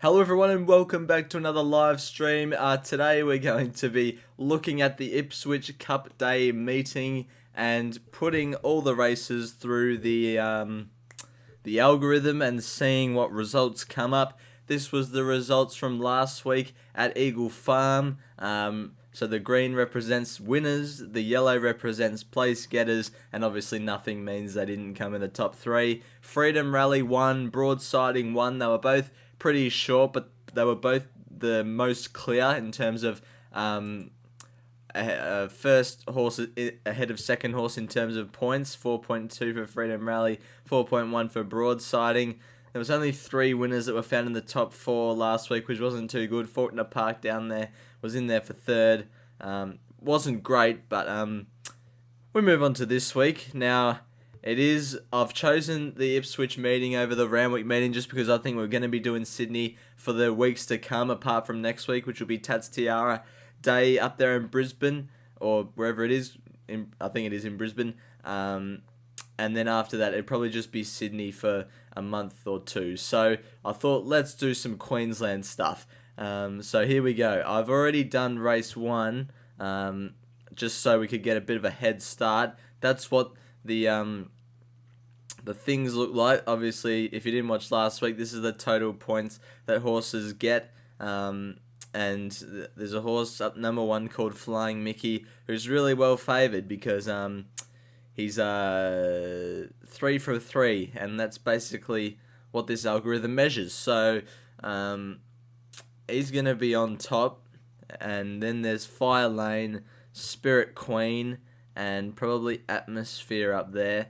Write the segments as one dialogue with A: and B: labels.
A: Hello everyone and welcome back to another live stream. Today we're going to be looking at the Ipswich Cup Day meeting and putting all the races through the algorithm and seeing what results come up. This was the results from last week at Eagle Farm. So the green represents winners, the yellow represents place getters, and obviously nothing means they didn't come in the top three. Freedom Rally won, Broadsiding won. They were both pretty short, but they were both the most clear in terms of first horse ahead of second horse in terms of points. 4.2 for Freedom Rally, 4.1 for Broadsiding. There was only 3 winners that were found in the top 4 last week, which wasn't too good. Fortuna Park down there was in there for third. Wasn't great, but we move on to this week. Now, I've chosen the Ipswich meeting over the Randwick meeting just because I think we're going to be doing Sydney for the weeks to come, apart from next week, which will be Tats Tiara Day up there in Brisbane, or wherever it is. I think it is in Brisbane. And then after that, it'd probably just be Sydney for a month or two. So I thought, let's do some Queensland stuff. So here we go. I've already done race 1, just so we could get a bit of a head start. That's what the things look like. Obviously, if you didn't watch last week, this is the total points that horses get. And there's a horse up number 1 called Flying Mickey, who's really well favoured because he's 3 for 3, and that's basically what this algorithm measures. So he's going to be on top, and then there's Fire Lane, Spirit Queen, and probably Atmosphere up there.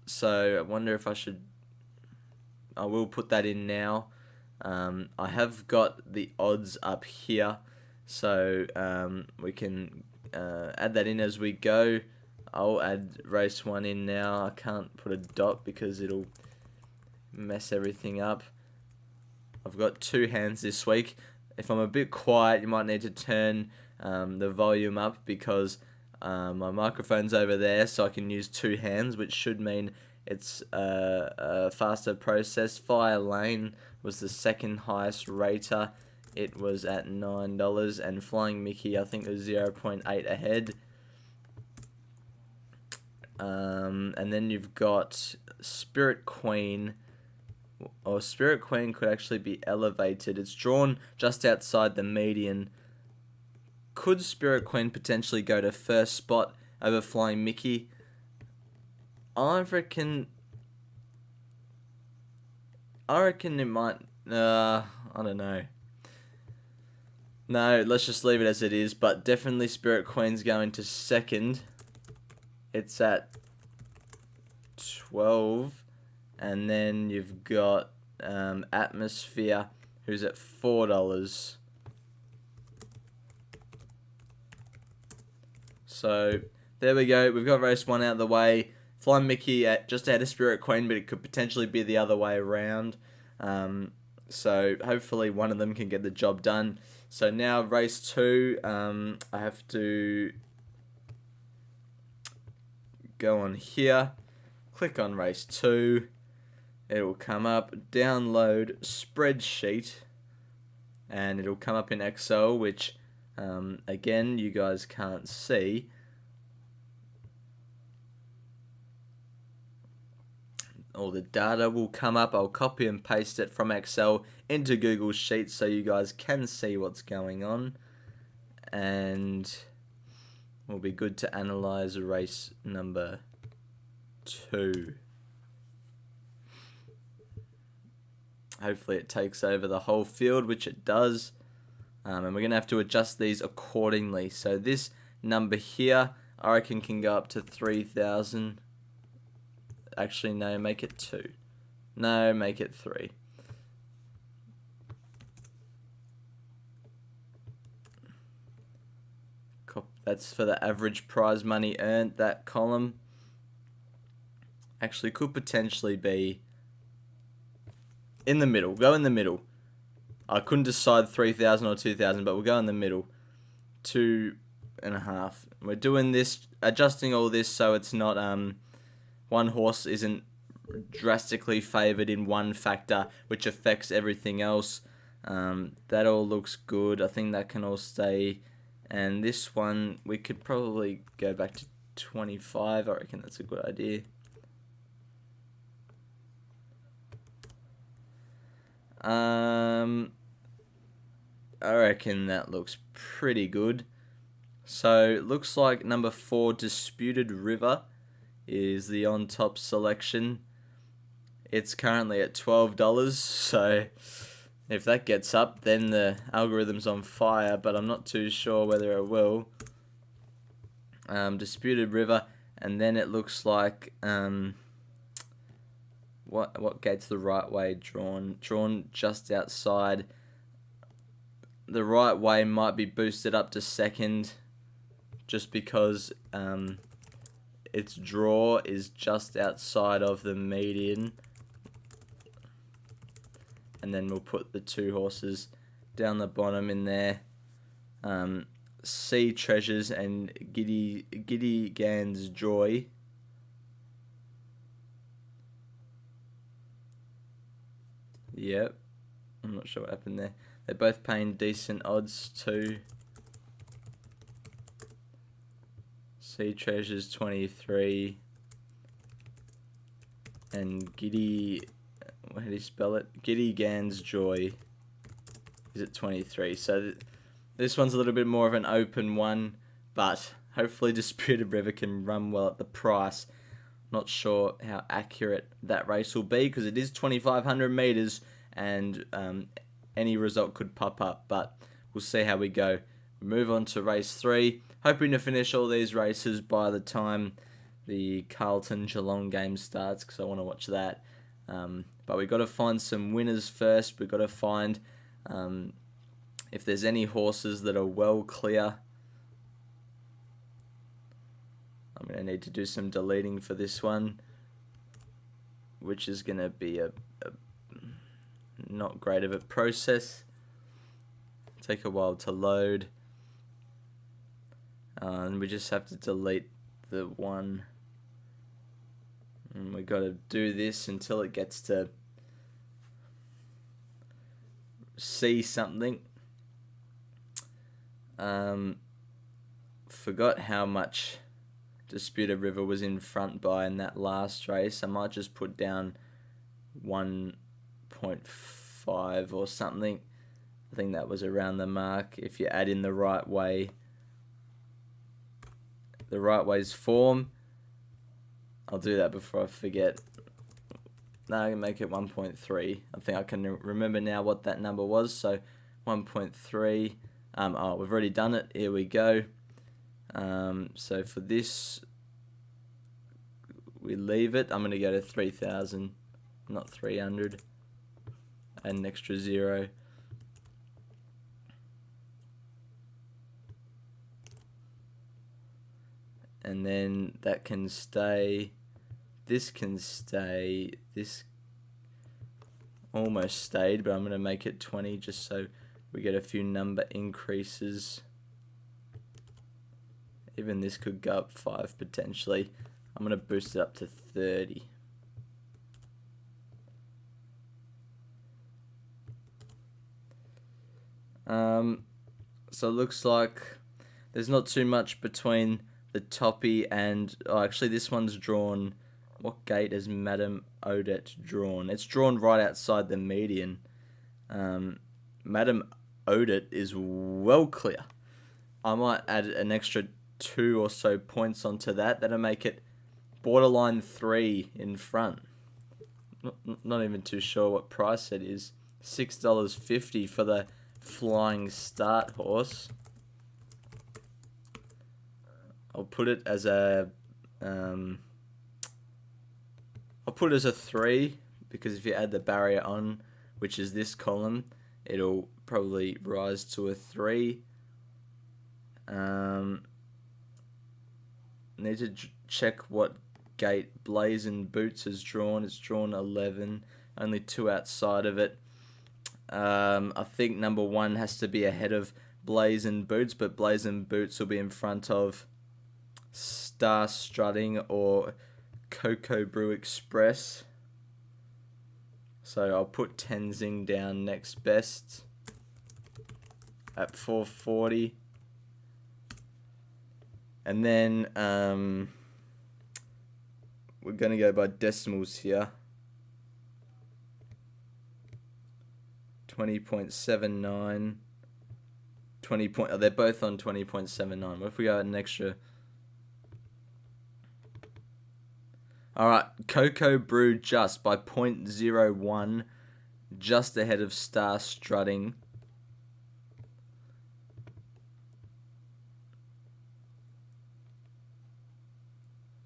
A: So I wonder if I will put that in now. I have got the odds up here, so we can add that in as we go. I'll add race 1 in now. I can't put a dot because it'll mess everything up. I've got 2 hands this week. If I'm a bit quiet, you might need to turn the volume up because my microphone's over there, so I can use 2 hands, which should mean it's a faster process. Fire Lane was the second highest rater. It was at $9, and Flying Mickey, I think, was 0.8 ahead. And then you've got Spirit Queen. Or Spirit Queen could actually be elevated. It's drawn just outside the median. Could Spirit Queen potentially go to first spot over Flying Mickey? I reckon it might. I don't know. No, let's just leave it as it is. But definitely Spirit Queen's going to second. It's at 12. And then you've got Atmosphere, who's at $4. So there we go. We've got race 1 out of the way. Flying Mickey at just ahead of Spirit Queen, but it could potentially be the other way around. So hopefully one of them can get the job done. So now race 2, I have to go on here, click on race 2. It will come up, download spreadsheet, and it'll come up in Excel, which again you guys can't see. All the data will come up. I'll copy and paste it from Excel into Google Sheets so you guys can see what's going on, and will be good to analyze race number 2. Hopefully it takes over the whole field, which it does. And we're going to have to adjust these accordingly. So this number here, I reckon, can go up to 3,000. Actually, no, make it 2. No, make it 3. That's for the average prize money earned, that column. Actually, could potentially be in the middle. Go in the middle. I couldn't decide 3,000 or 2,000, but we'll go in the middle. 2.5. We're doing this, adjusting all this so it's not one horse isn't drastically favoured in one factor, which affects everything else. That all looks good. I think that can all stay. And this one, we could probably go back to 25. I reckon that's a good idea. I reckon that looks pretty good. So it looks like number 4, Disputed River, is the on top selection. It's currently at $12, so if that gets up, then the algorithm's on fire, but I'm not too sure whether it will. Disputed River, and then it looks like what gate's the right way drawn just outside. The right way might be boosted up to second, just because its draw is just outside of the median. And then we'll put the 2 horses down the bottom in there. Sea Treasures and Giddy Gan's Joy. Yep. I'm not sure what happened there. They're both paying decent odds too. Sea Treasures 23. And Giddy... How do you spell it? Giddy Gan's Joy is at 23. So this one's a little bit more of an open one, but hopefully Disputed River can run well at the price. Not sure how accurate that race will be, because it is 2,500 metres, and any result could pop up, but we'll see how we go. We move on to race 3, hoping to finish all these races by the time the Carlton-Geelong game starts, because I want to watch that. But we've got to find some winners first. We've got to find if there's any horses that are well clear. I'm going to need to do some deleting for this one, which is going to be a not great of a process. Take a while to load. And we just have to delete the one. And we got to do this until it gets to see something. Forgot how much Disputed River was in front by in that last race. I might just put down 1.5 or something. I think that was around the mark. If you add in the right way, the right way's form. I'll do that before I forget. Now I can make it 1.3. I think I can remember now what that number was. So 1.3. Oh, we've already done it. Here we go. So for this, we leave it. I'm going to go to 3,000, not 300. Add an extra 0. And then that can stay. This can stay. This almost stayed, but I'm going to make it 20 just so we get a few number increases. Even this could go up 5 potentially. I'm going to boost it up to 30. So it looks like there's not too much between the toppy and... Oh, actually this one's drawn... What gate is Madame Odette drawn? It's drawn right outside the median. Madame Odette is well clear. I might add an extra 2 or so points onto that. That'll make it borderline 3 in front. Not even too sure what price it is. $6.50 for the Flying Start horse. I'll put it as a... I'll put it as a 3, because if you add the barrier on, which is this column, it'll probably rise to a 3. Need to check what gate Blazing Boots has drawn. It's drawn 11, only 2 outside of it. I think number 1 has to be ahead of Blazing Boots, but Blazing Boots will be in front of Star Strutting or Cocoa Brew Express. So I'll put Tenzing down next best at 440. And then we're going to go by decimals here. 20.79. 20 oh, they're both on 20.79. What if we go at an extra? Alright, Cocoa Brew just by 0.01, just ahead of Star Strutting.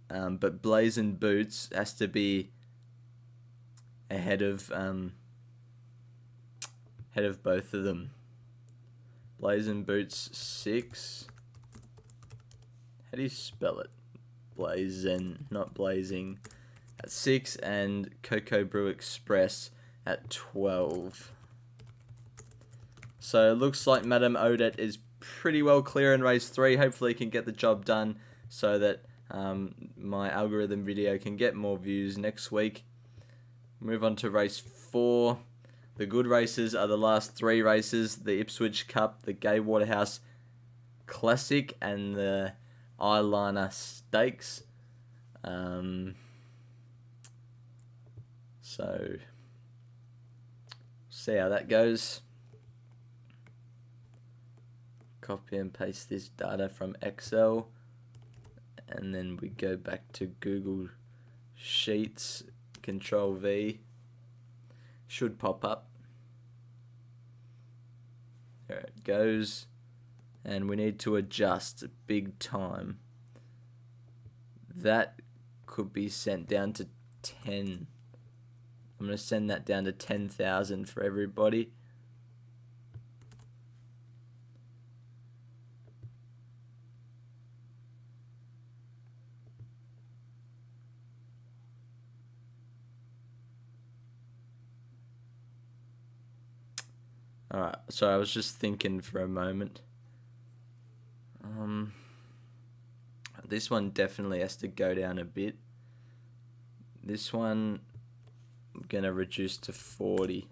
A: But Blazing Boots has to be ahead of both of them. Blazing Boots 6. How do you spell it? Blazing, not blazing. At 6, and Cocoa Brew Express at 12. So it looks like Madame Odette is pretty well clear in race 3. Hopefully he can get the job done so that my algorithm video can get more views next week. Move on to race 4. The good races are the last 3 races: the Ipswich Cup, the Gay Waterhouse Classic, and the Eyeliner Stakes. So see how that goes. Copy and paste this data from Excel, and then we go back to Google Sheets. Control V should pop up. There it goes. And we need to adjust big time. That could be sent down to 10. I'm going to send that down to 10,000 for everybody. Alright, so I was just thinking for a moment. This one definitely has to go down a bit. This one I'm going to reduce to 40.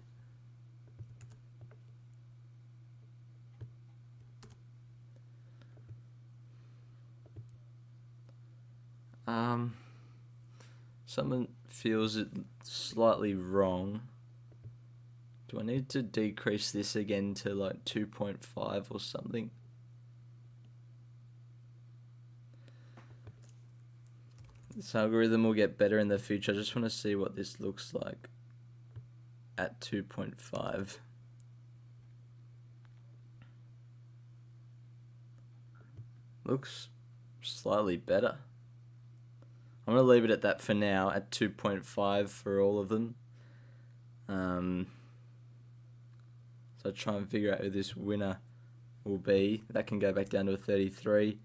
A: Someone feels it slightly wrong. Do I need to decrease this again to like 2.5 or something? This algorithm will get better in the future. I just want to see what this looks like at 2.5. Looks slightly better. I'm going to leave it at that for now, at 2.5 for all of them. So I'll try and figure out who this winner will be. That can go back down to a 33.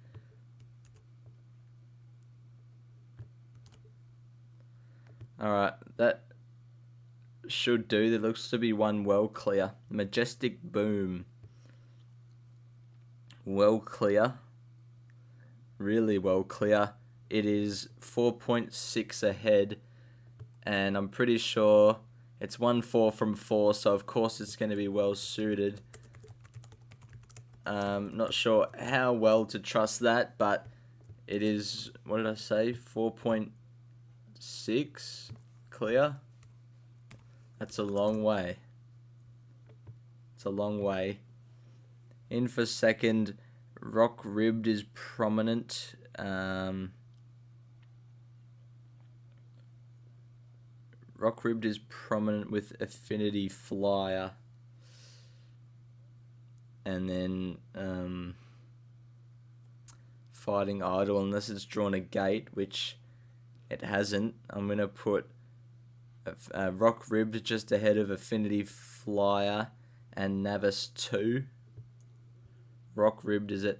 A: Alright, that should do. There looks to be one well clear. Majestic Boom. Well clear. Really well clear. It is 4.6 ahead, and I'm pretty sure it's 1-4 from 4, so of course it's going to be well suited. Not sure how well to trust that, but it is, what did I say, 4.6 clear? That's a long way. It's a long way. In for second, Rock Ribbed is prominent. Rock Ribbed is prominent with Affinity Flyer. And then Fighting Idol, unless it's drawn a gate, which it hasn't. I'm going to put Rock Ribbed just ahead of Affinity Flyer and Navis 2. Rock Ribbed is at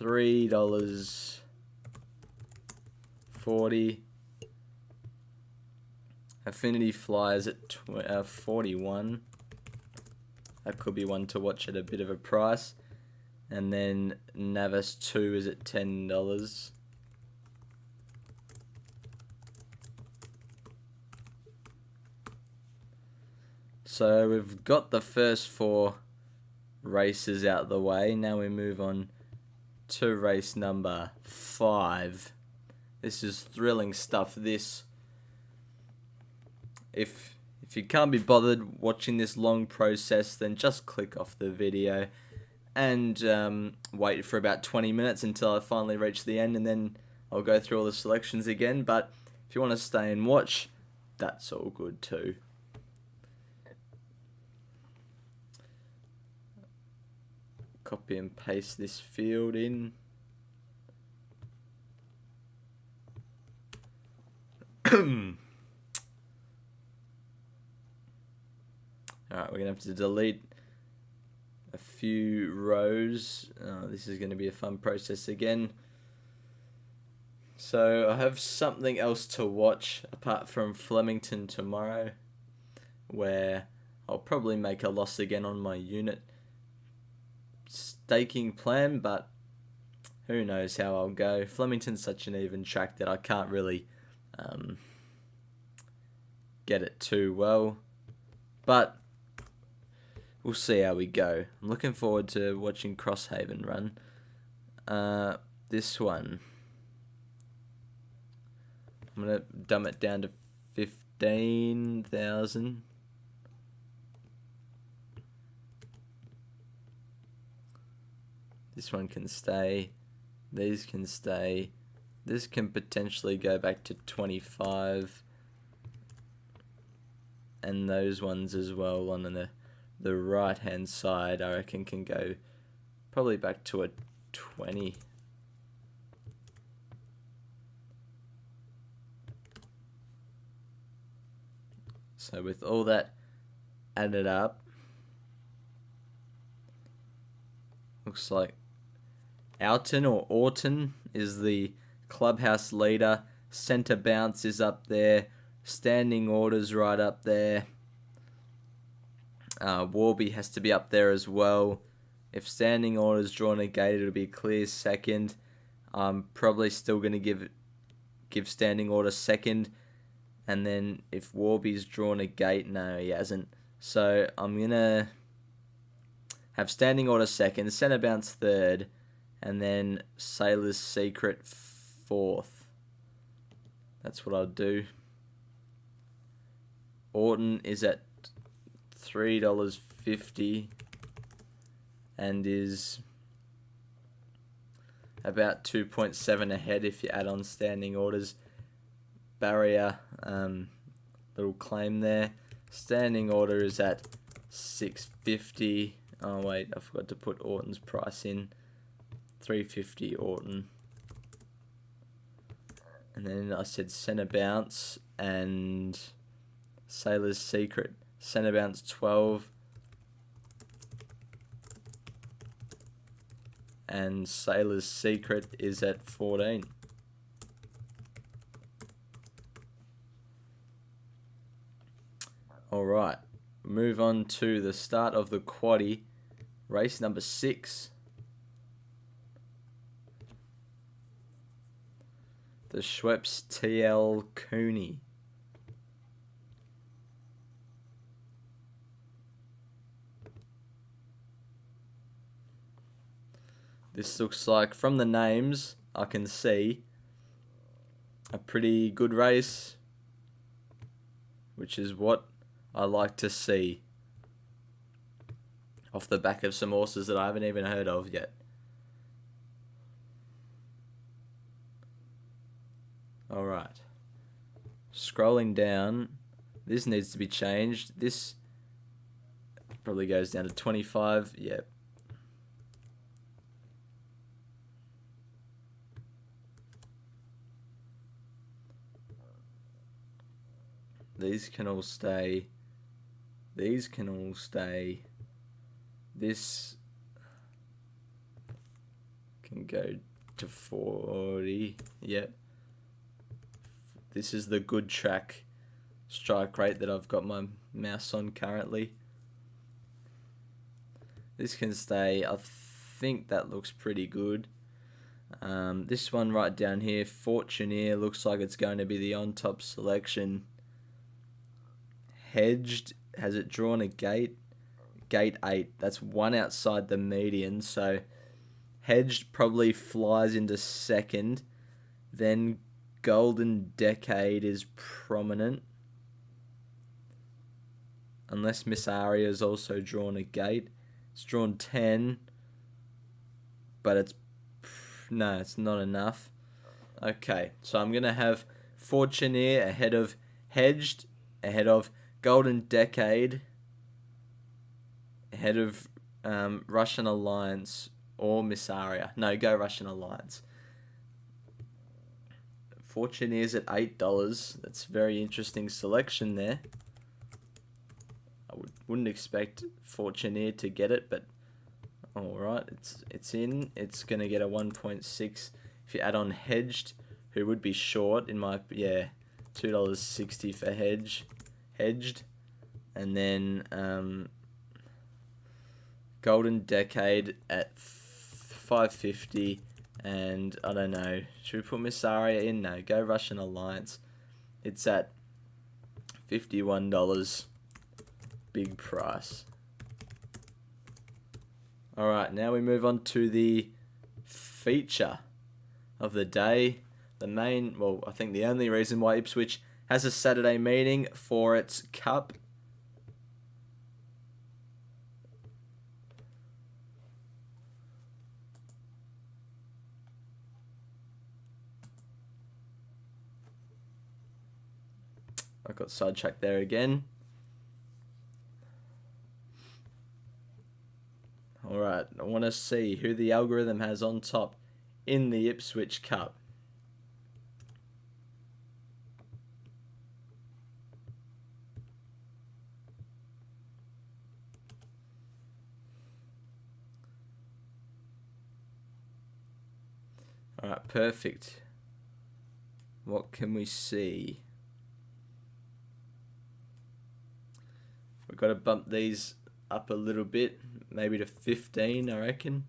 A: $3.40. Affinity Flyers at 41. That could be one to watch at a bit of a price. And then Navis 2 is at $10. So we've got the first 4 races out of the way. Now we move on to race number 5. This is thrilling stuff. If you can't be bothered watching this long process, then just click off the video and wait for about 20 minutes until I finally reach the end, and then I'll go through all the selections again. But if you want to stay and watch, that's all good too. Copy and paste this field in. Alright, we're going to have to delete a few rows. This is going to be a fun process again. So I have something else to watch apart from Flemington tomorrow, where I'll probably make a loss again on my unit staking plan, but who knows how I'll go. Flemington's such an even track that I can't really get it too well, but we'll see how we go. I'm looking forward to watching Crosshaven run. This one, I'm going to dumb it down to 15,000. This one can stay. These can stay. This can potentially go back to 25. And those ones as well on the right hand side, I reckon, can go probably back to a 20. So with all that added up, looks like Orton is the clubhouse leader. Centre bounce is up there. Standing orders right up there. Warby has to be up there as well. If standing orders drawn a gate, it'll be a clear second. I'm probably still going to give standing order second. And then if Warby's drawn a gate, no, he hasn't. So I'm going to have standing order second, centre bounce third, and then Sailor's Secret fourth. That's what I'll do. Orton is at $3.50 and is about 2.7 ahead if you add on standing orders. Barrier, little claim there. Standing order is at $6.50. Oh wait, I forgot to put Orton's price in. $3.50 Orton. And then I said centre bounce and Sailor's Secret. Centre bounce 12. And Sailor's Secret is at 14. Alright, move on to the start of the quaddie. Race number 6. The Schweppes TL Cooney. This looks like, from the names, I can see a pretty good race, which is what I like to see off the back of some horses that I haven't even heard of yet. Alright. Scrolling down, this needs to be changed. This probably goes down to 25. Yep. These can all stay. These can all stay. This can go to 40. Yep. This is the good track strike rate that I've got my mouse on currently. This can stay. I think that looks pretty good. This one right down here, Fortuneer, looks like it's going to be the on-top selection. Hedged has it drawn a gate? Gate 8. That's one outside the median. So Hedged probably flies into second. Then Golden Decade is prominent. Unless Miss Aria's also drawn a gate. It's drawn 10. But it's not enough. Okay, so I'm going to have Fortuneer ahead of Hedged, ahead of Golden Decade, ahead of Russian Alliance or Miss Aria. No, go Russian Alliance. Fortuneer's at $8. That's a very interesting selection there. I wouldn't expect Fortuneer to get it, but alright, it's in. It's going to get a 1.6. If you add on Hedged, who would be short, $2.60 for Hedged. And then Golden Decade at $5.50. And I don't know, should we put Miss Aria in? No, go Russian Alliance. It's at $51. Big price. Alright, now we move on to the feature of the day. I think the only reason why Ipswich has a Saturday meeting for its cup. I got sidetracked there again. Alright, I want to see who the algorithm has on top in the Ipswich Cup. Alright, perfect. What can we see? We've got to bump these up a little bit, maybe to 15, I reckon.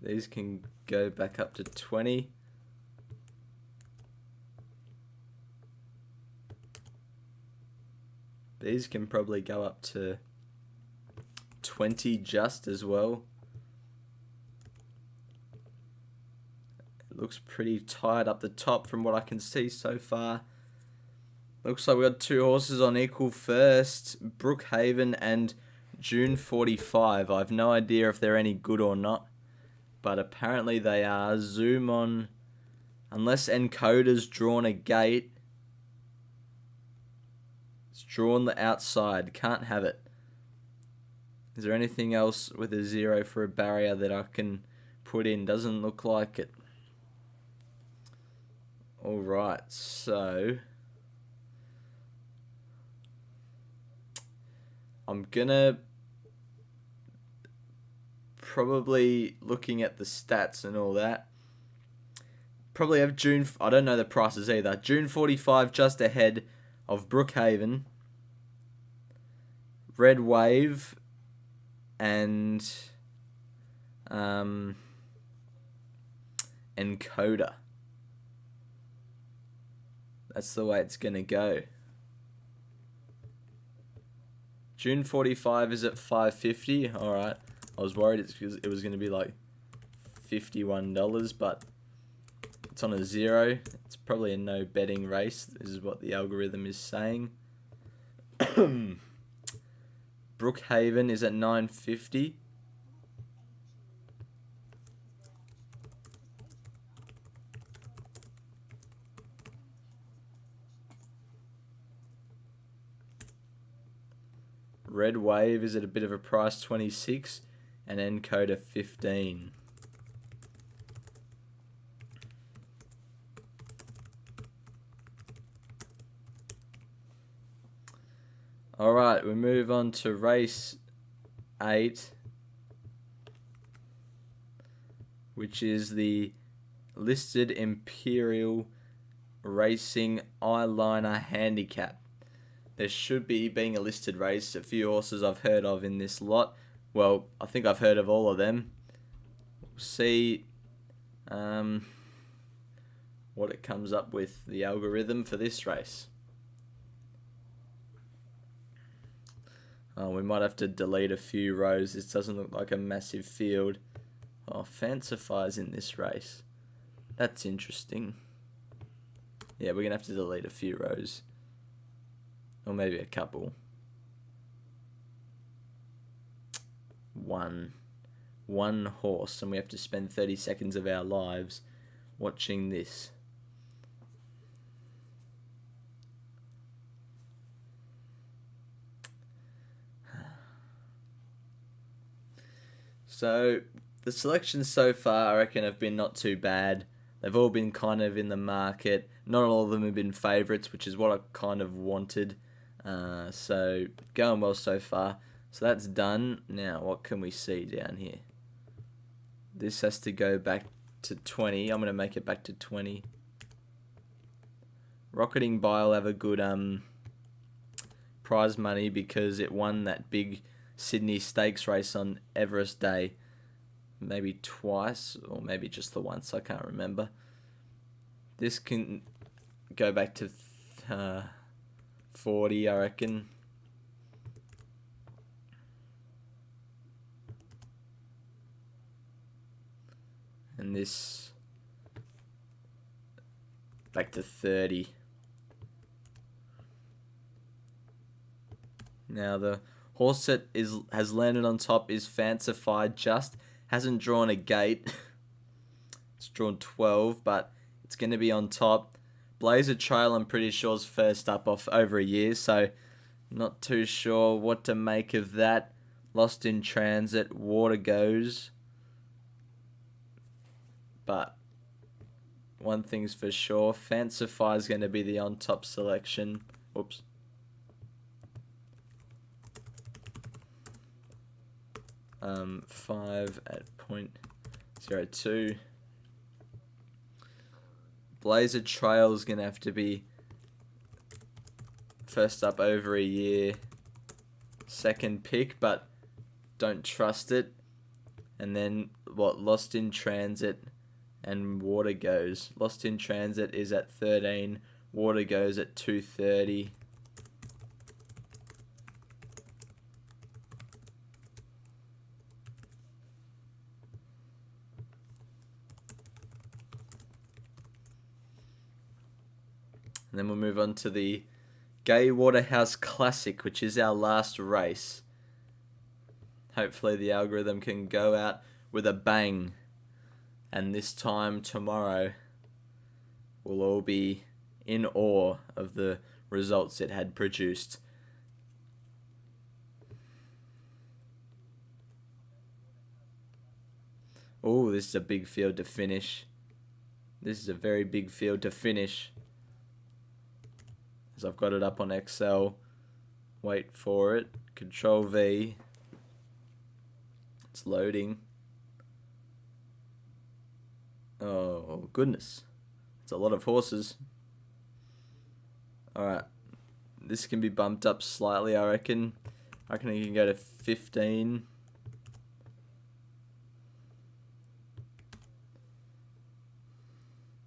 A: These can go back up to 20. These can probably go up to 20 just as well. It looks pretty tight up the top from what I can see so far. Looks like we got two horses on equal first, Brookhaven and June 45. I have no idea if they're any good or not, but apparently they are. Zoom on, unless Encoder's drawn a gate. It's drawn the outside, can't have it. Is there anything else with a 0 for a barrier that I can put in? Doesn't look like it. Alright, so I'm gonna probably, looking at the stats and all that, probably have June, I don't know the prices either. June 45 just ahead of Brookhaven, Red Wave, and Encoder. That's the way it's gonna go. June 45 is at $5.50. Alright. I was worried it was going to be like $51, but it's on a 0. It's probably a no betting race. This is what the algorithm is saying. Brookhaven is at $9.50. Red Wave is at a bit of a price, 26, and Encoder 15. Alright, we move on to race 8, which is the listed Imperial Racing Eyeliner Handicap. there should be, being a listed race, a few horses I've heard of in this lot. Well, I think I've heard of all of them. We'll see what it comes up with, the algorithm for this race. Oh, we might have to delete a few rows. This doesn't look like a massive field. Oh, Fancify's in this race. That's interesting. Yeah, we're going to have to delete a few rows. Or maybe a couple. One horse, and we have to spend 30 seconds of our lives watching this. So, the selections so far, I reckon, have been not too bad. They've all been kind of in the market. Not all of them have been favourites, which is what I kind of wanted. So, going well so far. So that's done. Now, what can we see down here? This has to go back to 20. I'm going to make it back to 20. Rocketing By will have a good prize money because it won that big Sydney Stakes race on Everest Day. Maybe twice, or maybe just the once, I can't remember. This can go back to 40, I reckon. And this back to 30. Now the horse that has landed on top is Fancified. Just hasn't drawn a gate. It's drawn 12, but it's going to be on top. Blazer Trail, I'm pretty sure, is first up off over a year, so not too sure what to make of that. Lost in Transit, Water Goes. But one thing's for sure, Fancify is going to be the on-top selection. Oops. Five at 0.02. Blazer Trail is going to have to be first up over a year. Second pick, but don't trust it. And then, Lost in Transit and Water Goes. Lost in Transit is at 13. Water Goes at 230. And then we'll move on to the Gay Waterhouse Classic, which is our last race. Hopefully the algorithm can go out with a bang. And this time tomorrow, we'll all be in awe of the results it had produced. Oh, this is a big field to finish. This is a very big field to finish. As I've got it up on Excel. Wait for it. Control V. It's loading. Oh, goodness. It's a lot of horses. Alright. This can be bumped up slightly, I reckon. I reckon you can go to 15.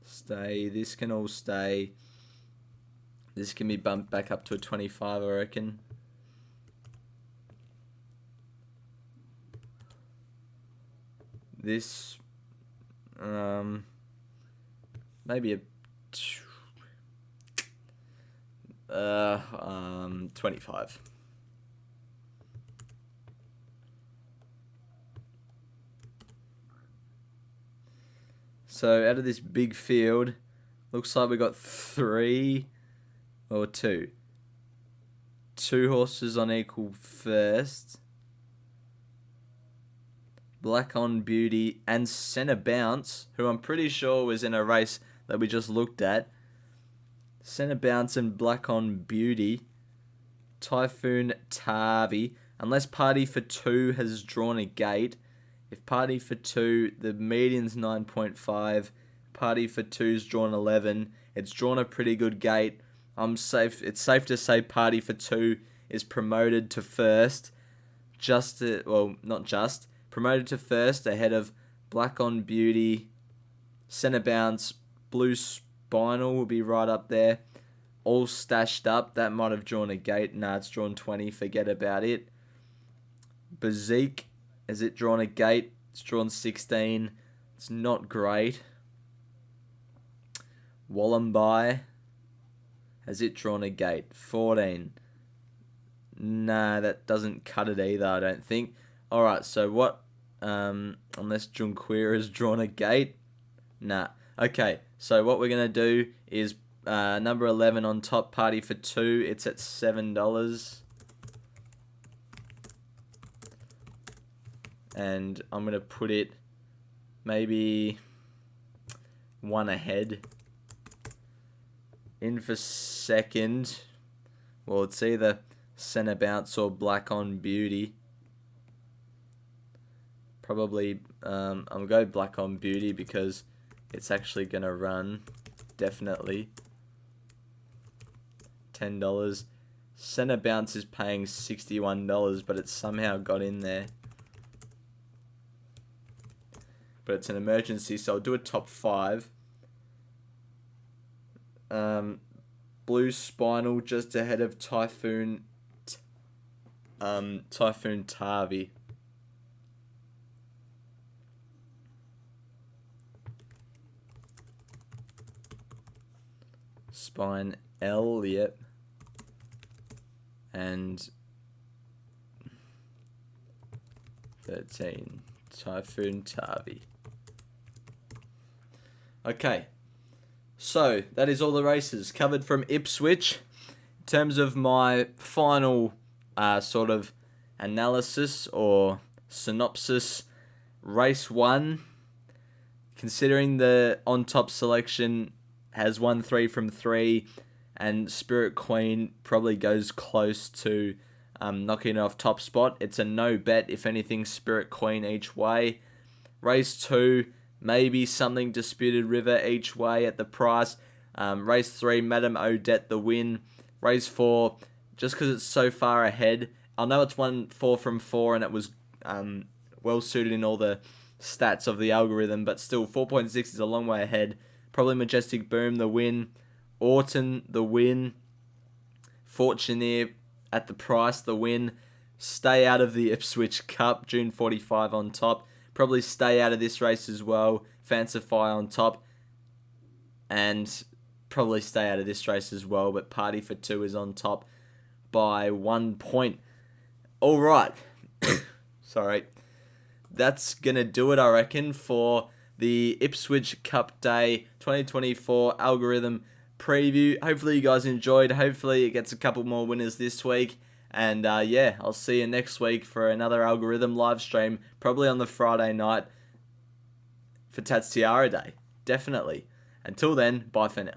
A: Stay. This can all stay. This can be bumped back up to a 25, I reckon. This, maybe a 25. So out of this big field, looks like we got 3 or 2. 2 horses on equal first. Black on Beauty and Centre Bounce, who I'm pretty sure was in a race that we just looked at. Centre Bounce and Black on Beauty. Typhoon Tavi. Unless Party for 2 has drawn a gate. If Party for 2, the median's 9.5. Party for 2's drawn 11. It's drawn a pretty good gate. I'm safe. It's safe to say Party for Two is promoted to first. Promoted to first ahead of Black on Beauty, Centre Bounce, Blue Spinal will be right up there. All stashed up. That might have drawn a gate. Nah, it's drawn 20. Forget about it. Bazik, has it drawn a gate? It's drawn 16. It's not great. Wollombi, has it drawn a gate? 14. Nah, that doesn't cut it either, I don't think. Alright, so what? Unless Junqueira has drawn a gate? Nah. Okay, so what we're going to do is number 11 on top, Party for Two. It's at $7. And I'm going to put it maybe one ahead. In for second. Well, it's either Centre Bounce or Black on Beauty. Probably, I'm going to go Black on Beauty because it's actually going to run. Definitely. $10. Centre Bounce is paying $61, but it's somehow got in there. But it's an emergency, so I'll do a top 5. Blue Spinal just ahead of Typhoon Tavi. Spine L, yep. And 13, Typhoon Tavi. Okay, so that is all the races covered from Ipswich. In terms of my final sort of analysis or synopsis, race 1, considering the on-top selection has won 3 from 3, and Spirit Queen probably goes close to knocking it off top spot. It's a no bet, if anything, Spirit Queen each way. Race 2, maybe something Disputed River each way at the price. Race 3, Madame Odette the win. Race 4, just because it's so far ahead, I know it's won 4 from 4 and it was well suited in all the stats of the algorithm, but still 4.6 is a long way ahead. Probably Majestic Boom the win. Orton the win. Fortuneer at the price the win. Stay out of the Ipswich Cup, June 45 on top. Probably stay out of this race as well. Fancify on top. And probably stay out of this race as well. But Party for Two is on top by 1 point. Alright. Sorry. That's going to do it, I reckon, for the Ipswich Cup Day 2024 algorithm preview. Hopefully you guys enjoyed. Hopefully it gets a couple more winners this week. And yeah, I'll see you next week for another algorithm live stream, probably on the Friday night for Tats Tiara Day. Definitely. Until then, bye for now.